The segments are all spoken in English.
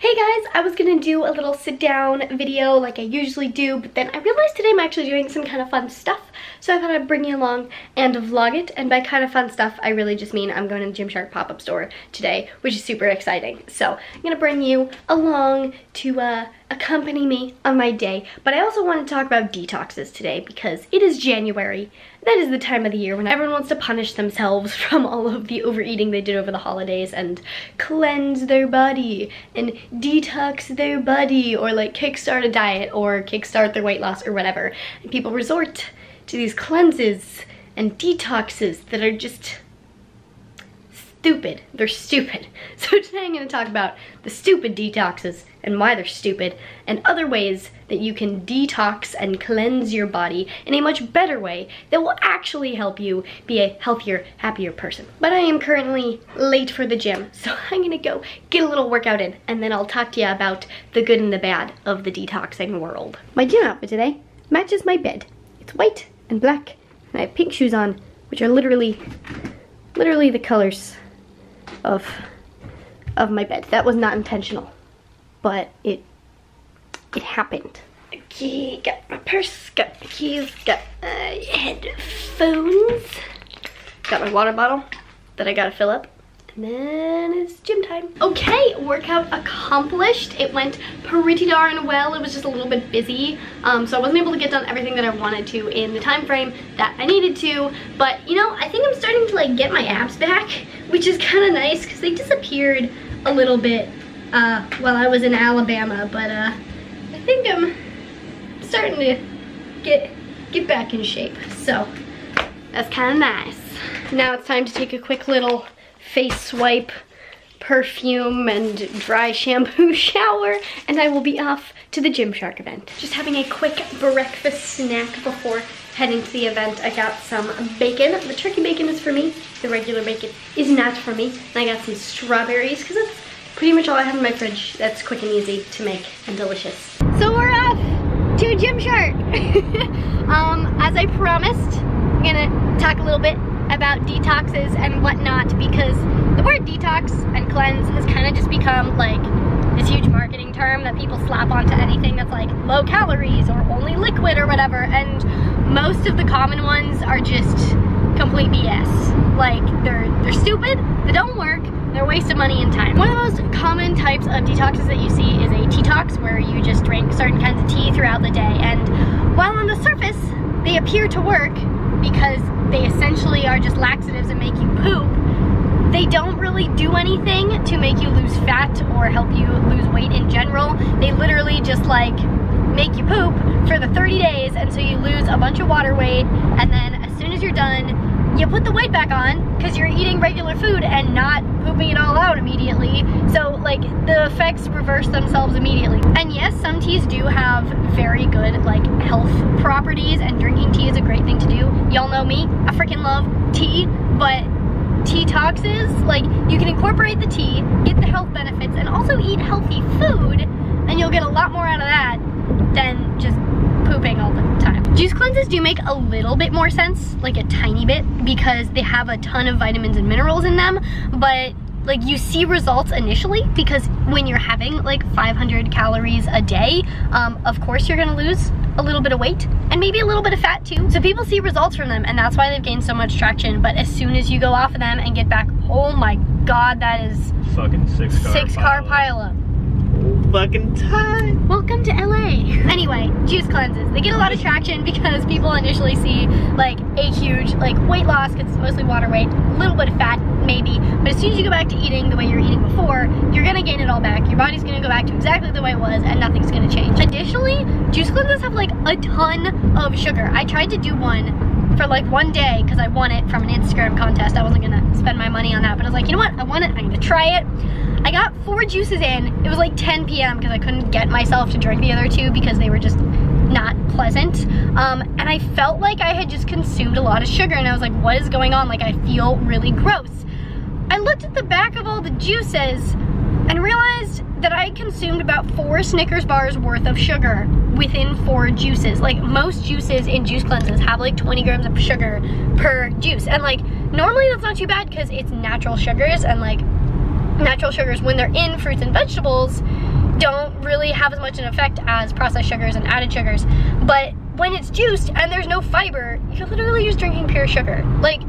Hey guys, I was gonna do a little sit down video like I usually do, but then I realized today I'm actually doing some kind of fun stuff, so I thought I'd bring you along and vlog it. And by kind of fun stuff, I really just mean I'm going to the Gymshark pop-up store today, which is super exciting. So I'm gonna bring you along to accompany me on my day. But I also want to talk about detoxes today because it is January. That is the time of the year when everyone wants to punish themselves from all of the overeating they did over the holidays and cleanse their body and detox their body, or like kickstart a diet or kickstart their weight loss or whatever. And people resort to these cleanses and detoxes that are just stupid. They're stupid. So today I'm going to talk about the stupid detoxes and why they're stupid, and other ways that you can detox and cleanse your body in a much better way that will actually help you be a healthier, happier person. But I am currently late for the gym, so I'm gonna go get a little workout in, and then I'll talk to you about the good and the bad of the detoxing world. My gym outfit today matches my bed. It's white and black, and I have pink shoes on, which are literally the colors of my bed. That was not intentional, but it happened. Okay, got my purse, got my keys, got my headphones, got my water bottle that I gotta fill up, and then it's gym time. Okay, workout accomplished. It went pretty darn well. It was just a little bit busy, so I wasn't able to get done everything that I wanted to in the time frame that I needed to, but you know, I think I'm starting to like get my abs back, which is kind of nice because they disappeared a little bit while I was in Alabama, but I think I'm starting to get back in shape, so that's kind of nice. Now it's time to take a quick little face swipe, perfume, and dry shampoo shower, and I will be off to the Gymshark event. Just having a quick breakfast snack before heading to the event. I got some bacon. The turkey bacon is for me. The regular bacon is not for me. And I got some strawberries because that's pretty much all I have in my fridge. That's quick and easy to make and delicious. So we're off to Gymshark. As I promised, I'm gonna talk a little bit about detoxes and whatnot, because the word detox and cleanse has kind of just become like this huge marketing term that people slap onto anything that's like low calories or only liquid or whatever, and most of the common ones are just complete BS. Like they're stupid, they don't work, they're a waste of money and time. One of the most common types of detoxes that you see is a teatox, where you just drink certain kinds of tea throughout the day, and while on the surface they appear to work because they essentially are just laxatives that make you poop, they don't really do anything to make you lose fat or help you lose weight in general. They literally just like make you poop for the 30 days, and so you lose a bunch of water weight, and then as soon as you're done, you put the weight back on because you're eating regular food and not pooping it all out immediately. So like the effects reverse themselves immediately. And yes, some teas do have very good like health properties, and drinking tea is a great thing to do. Y'all know me, I freaking love tea, but detoxes, like you can incorporate the tea, get the health benefits, and also eat healthy food, and you'll get a lot more out of that than just pooping all the time. Juice cleanses do make a little bit more sense, like a tiny bit, because they have a ton of vitamins and minerals in them, but like you see results initially because when you're having like 500 calories a day, of course you're gonna lose a little bit of weight and maybe a little bit of fat too. So people see results from them, and that's why they've gained so much traction. But as soon as you go off of them and get back, oh my god, that is fucking six car pileup. Fucking time. Welcome to LA. Anyway, juice cleanses. They get a lot of traction because people initially see like a huge like weight loss because it's mostly water weight, a little bit of fat maybe, but as soon as you go back to eating the way you were eating before, you're gonna gain it all back. Your body's gonna go back to exactly the way it was, and nothing's gonna change. Additionally, juice cleanses have like a ton of sugar. I tried to do one for like one day because I won it from an Instagram contest. I wasn't gonna spend my money on that, but I was like, you know what, I want it, I'm gonna try it. I got 4 juices in. It was like 10 p.m. because I couldn't get myself to drink the other 2 because they were just not pleasant. And I felt like I had just consumed a lot of sugar, and I was like, what is going on? Like, I feel really gross. I looked at the back of all the juices and realized that I consumed about 4 Snickers bars worth of sugar within 4 juices. Like most juices in juice cleanses have like 20 grams of sugar per juice. And like normally that's not too bad because it's natural sugars, and like natural sugars when they're in fruits and vegetables have as much an effect as processed sugars and added sugars. But when it's juiced and there's no fiber, you're literally just drinking pure sugar. Like,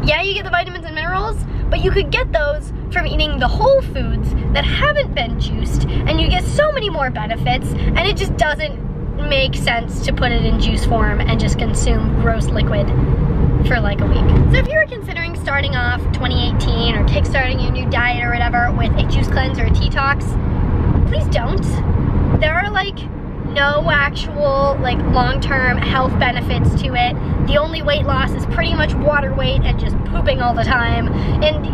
yeah, you get the vitamins and minerals, but you could get those from eating the whole foods that haven't been juiced, and you get so many more benefits, and it just doesn't make sense to put it in juice form and just consume gross liquid for like a week. So if you were considering starting off 2018 or kickstarting your new diet or whatever with a juice cleanse or a detox, please don't. There are like no actual like long-term health benefits to it. The only weight loss is pretty much water weight and just pooping all the time. And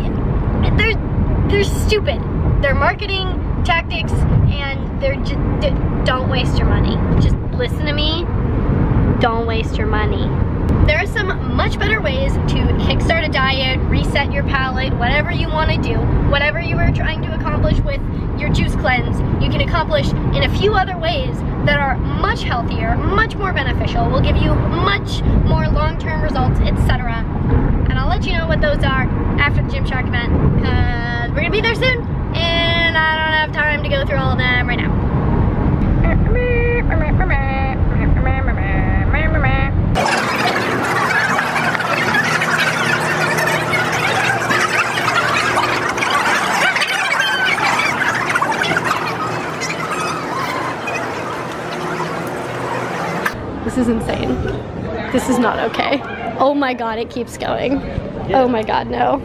they're stupid. They're marketing tactics, and they're just, don't waste your money. Just listen to me. Don't waste your money. There are some much better ways to kickstart a diet, reset your palate, whatever you want to do, whatever you are trying to accomplish with your juice cleanse, you can accomplish in a few other ways that are much healthier, much more beneficial, will give you much more long-term results, etc. And I'll let you know what those are after the Gymshark event, because we're gonna be there soon, and I don't have time to go through all of them right now. This is insane. This is not okay. Oh my god, it keeps going. Yeah. Oh my god, no.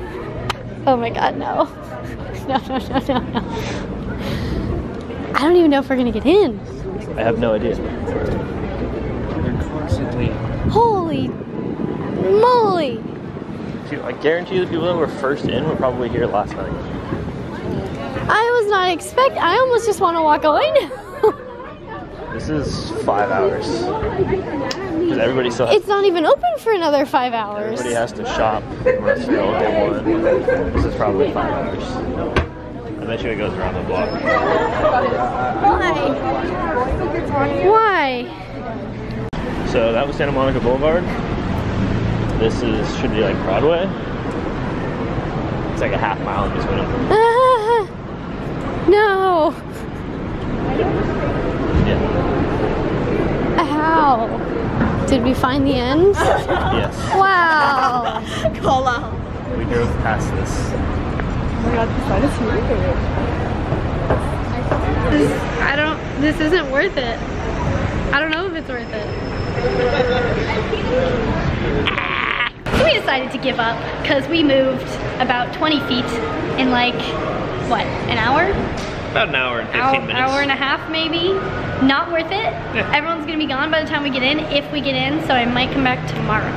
Oh my god, no. No. I don't even know if we're gonna get in. I have no idea. They're constantly... Holy moly. I guarantee the people that were first in were probably here last night. I was not expecting. I almost just want to walk away now. This is 5 hours. Because everybody still has... It's not even open for another 5 hours. Everybody has to shop unless they all get one. This is probably 5 hours. I bet you it goes around the block. Why? So that was Santa Monica Boulevard. This should be like Broadway. It's like a half mile in between them. No. Yeah. How? Did we find the end? Yes. Wow. Call out. We drove past this. Oh my god, the side is smooth. This isn't worth it. I don't know if it's worth it. So we decided to give up because we moved about 20 feet in like, what, an hour? About an hour and 15 minutes. Hour and a half maybe. Not worth it. Yeah. Everyone's gonna be gone by the time we get in, if we get in, so I might come back tomorrow.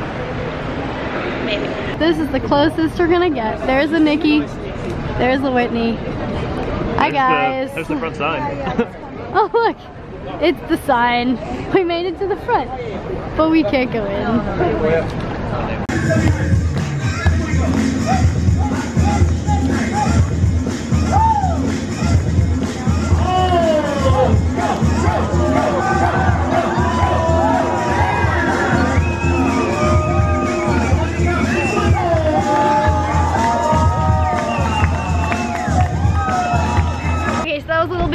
Maybe. This is the closest we're gonna get. There's the Nikki. There's the Whitney. Hi guys. There's the front sign. Oh look, it's the sign. We made it to the front, but we can't go in.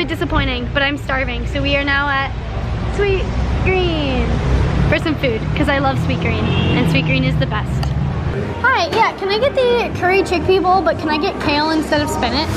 Disappointing, but I'm starving, so we are now at Sweet Green for some food because I love Sweet Green and Sweet Green is the best. Hi, yeah, can I get the curry chickpea bowl, but can I get kale instead of spinach?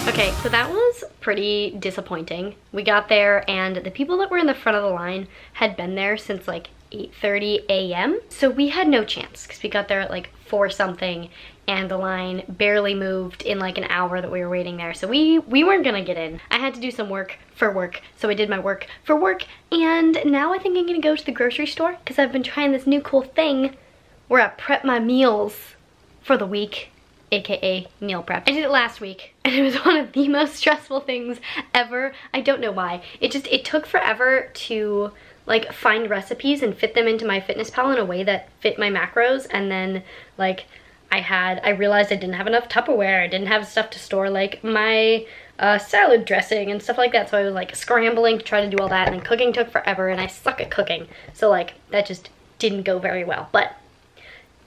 Okay, so that was pretty disappointing. We got there and the people that were in the front of the line had been there since like 8:30 a.m. So we had no chance because we got there at like 4 something and the line barely moved in like an hour that we were waiting there. So we weren't gonna get in. I had to do some work for work. So I did my work for work, and now I think I'm gonna go to the grocery store because I've been trying this new cool thing where I prep my meals for the week, aka meal prep. I did it last week and it was one of the most stressful things ever. I don't know why. It took forever to like find recipes and fit them into my FitnessPal in a way that fit my macros, and then like I realized I didn't have enough Tupperware. I didn't have stuff to store like my salad dressing and stuff like that. So I was like scrambling to try to do all that, and then cooking took forever, and I suck at cooking. So like that just didn't go very well. But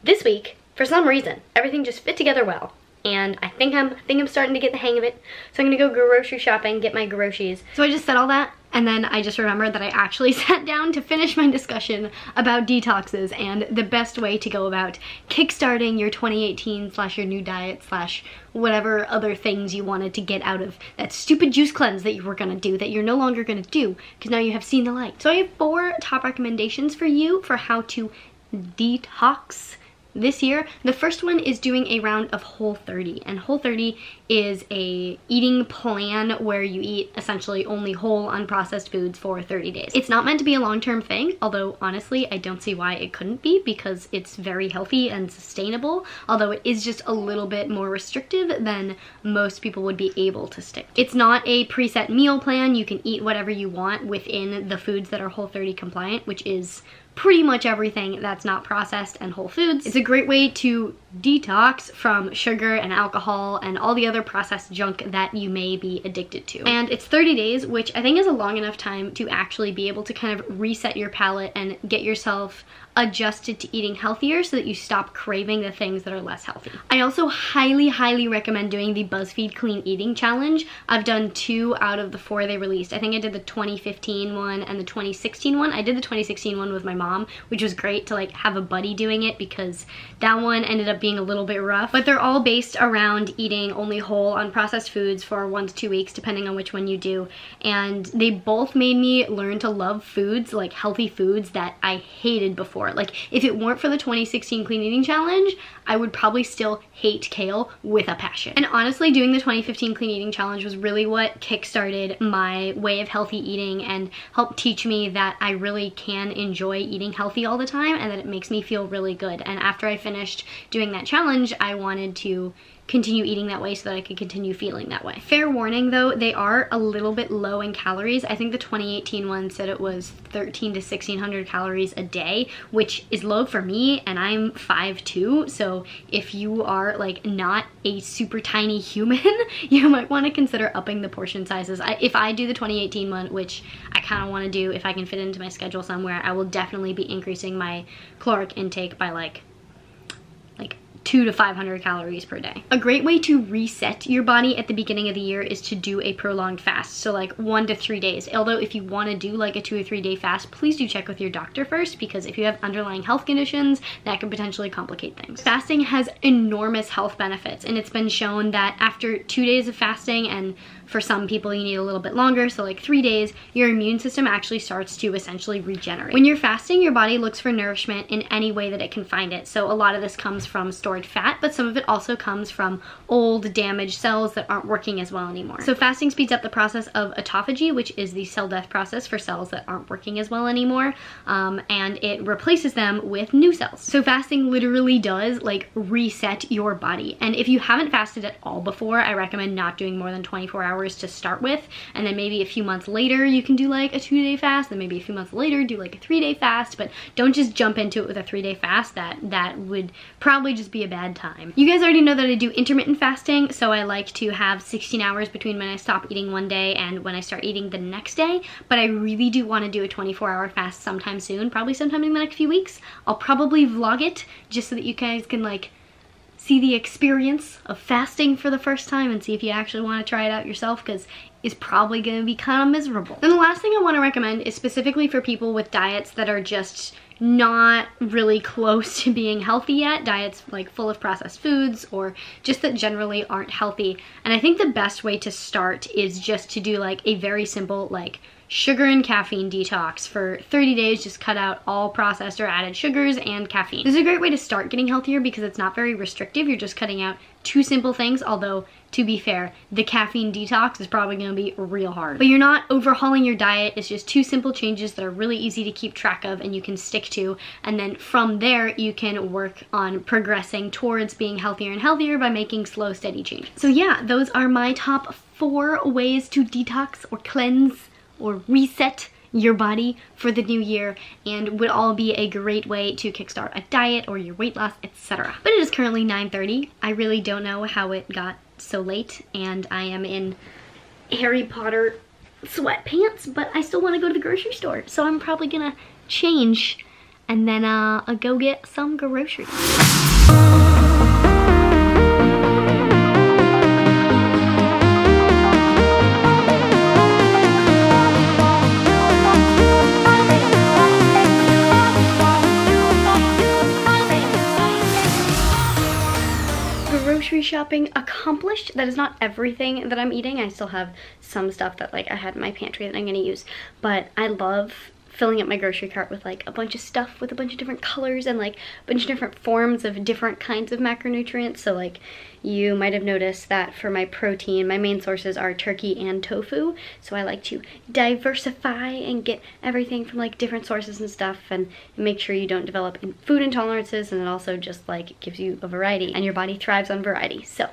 this week, for some reason, everything just fit together well. And I think I'm starting to get the hang of it. So I'm gonna go grocery shopping, get my groceries. So I just said all that, and then I just remembered that I actually sat down to finish my discussion about detoxes and the best way to go about kickstarting your 2018 / your new diet / whatever other things you wanted to get out of that stupid juice cleanse that you were gonna do that you're no longer gonna do because now you have seen the light. So I have 4 top recommendations for you for how to detox this year. The first one is doing a round of Whole30, and Whole30 is a eating plan where you eat essentially only whole unprocessed foods for 30 days. It's not meant to be a long-term thing, although honestly I don't see why it couldn't be because it's very healthy and sustainable, although it is just a little bit more restrictive than most people would be able to stick to. It's not a preset meal plan. You can eat whatever you want within the foods that are Whole30 compliant, which is pretty much everything that's not processed and whole foods. It's a great way to detox from sugar and alcohol and all the other processed junk that you may be addicted to. And it's 30 days, which I think is a long enough time to actually be able to kind of reset your palate and get yourself adjusted to eating healthier so that you stop craving the things that are less healthy. I also highly recommend doing the Buzzfeed Clean Eating Challenge. I've done 2 out of the 4 they released. I think I did the 2015 one and the 2016 one. I did the 2016 one with my mom, which was great to like have a buddy doing it because that one ended up being a little bit rough. But they're all based around eating only whole unprocessed foods for 1 to 2 weeks depending on which one you do. And they both made me learn to love foods, like healthy foods that I hated before. Like if it weren't for the 2016 Clean Eating Challenge, I would probably still hate kale with a passion. And honestly, doing the 2015 Clean Eating Challenge was really what kickstarted my way of healthy eating and helped teach me that I really can enjoy eating healthy all the time and that it makes me feel really good. And after I finished doing that challenge, I wanted to continue eating that way so that I could continue feeling that way. Fair warning though, they are a little bit low in calories. I think the 2018 one said it was 13 to 1600 calories a day, which is low for me, and I'm 5'2", so if you are like not a super tiny human, you might want to consider upping the portion sizes. If I do the 2018 one, which I kind of want to do if I can fit it into my schedule somewhere, I will definitely be increasing my caloric intake by like 200 to 500 calories per day. A great way to reset your body at the beginning of the year is to do a prolonged fast. So like 1 to 3 days. Although if you want to do like a 2 or 3 day fast, please do check with your doctor first, because if you have underlying health conditions, that could potentially complicate things. Fasting has enormous health benefits, and it's been shown that after 2 days of fasting, and for some people you need a little bit longer, so like 3 days, your immune system actually starts to essentially regenerate. When you're fasting, your body looks for nourishment in any way that it can find it. So a lot of this comes from stored fat, but some of it also comes from old damaged cells that aren't working as well anymore. So fasting speeds up the process of autophagy, which is the cell death process for cells that aren't working as well anymore, and it replaces them with new cells. So fasting literally does like reset your body. And if you haven't fasted at all before, I recommend not doing more than 24 hours to start with, and then maybe a few months later you can do like a 2-day fast, then maybe a few months later do like a 3-day fast, but don't just jump into it with a 3-day fast. That would probably just be a bad time. You guys already know that I do intermittent fasting, so I like to have 16 hours between when I stop eating one day and when I start eating the next day, but I really do want to do a 24-hour fast sometime soon, probably sometime in the next few weeks. I'll probably vlog it just so that you guys can like see the experience of fasting for the first time and see if you actually want to try it out yourself, because it's probably going to be kind of miserable. Then the last thing I want to recommend is specifically for people with diets that are just not really close to being healthy yet, diets like full of processed foods or just that generally aren't healthy. And I think the best way to start is just to do like a very simple like sugar and caffeine detox for 30 days. Just cut out all processed or added sugars and caffeine. This is a great way to start getting healthier because it's not very restrictive. You're just cutting out 2 simple things, although to be fair, the caffeine detox is probably going to be real hard. But you're not overhauling your diet. It's just 2 simple changes that are really easy to keep track of and you can stick to, and then from there you can work on progressing towards being healthier and healthier by making slow, steady changes. So yeah, those are my top 4 ways to detox or cleanse or reset your body for the new year, and would all be a great way to kickstart a diet or your weight loss, etc. But it is currently 9:30. I really don't know how it got so late, and I am in Harry Potter sweatpants, but I still want to go to the grocery store. So I'm probably gonna change and then I'll go get some groceries. Grocery shopping accomplished. That is not everything that I'm eating. I still have some stuff that like I had in my pantry that I'm gonna use, but I love filling up my grocery cart with like a bunch of stuff with a bunch of different colors and like a bunch of different forms of different kinds of macronutrients. So like you might have noticed that for my protein, my main sources are turkey and tofu. So I like to diversify and get everything from like different sources and stuff, and make sure you don't develop food intolerances, and it also just like gives you a variety, and your body thrives on variety. So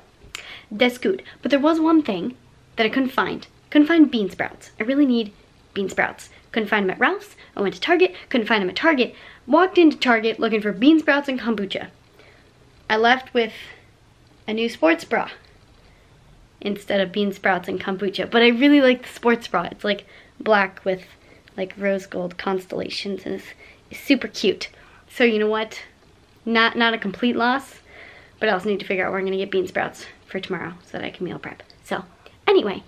that's good. But there was one thing that I couldn't find. Couldn't find bean sprouts. I really need bean sprouts. Couldn't find them at Ralph's. I went to Target, couldn't find them at Target. Walked into Target looking for bean sprouts and kombucha. I left with a new sports bra instead of bean sprouts and kombucha. But I really like the sports bra. It's like black with like rose gold constellations, and it's super cute. So you know what? Not a complete loss, but I also need to figure out where I'm gonna get bean sprouts for tomorrow so that I can meal prep. So anyway,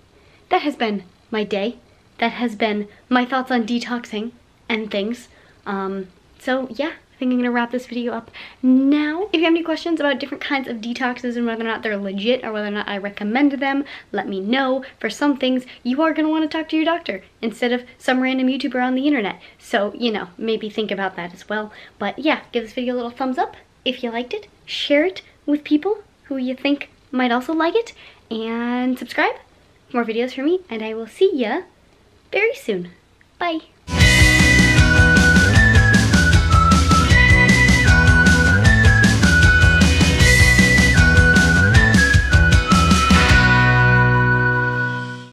that has been my day. That has been my thoughts on detoxing and things. So yeah, I think I'm gonna wrap this video up now. If you have any questions about different kinds of detoxes and whether or not they're legit or whether or not I recommend them, let me know. For some things, you are gonna wanna talk to your doctor instead of some random YouTuber on the internet. So, you know, maybe think about that as well. But yeah, give this video a little thumbs up if you liked it. Share it with people who you think might also like it. And subscribe for more videos from me. And I will see ya very soon. Bye.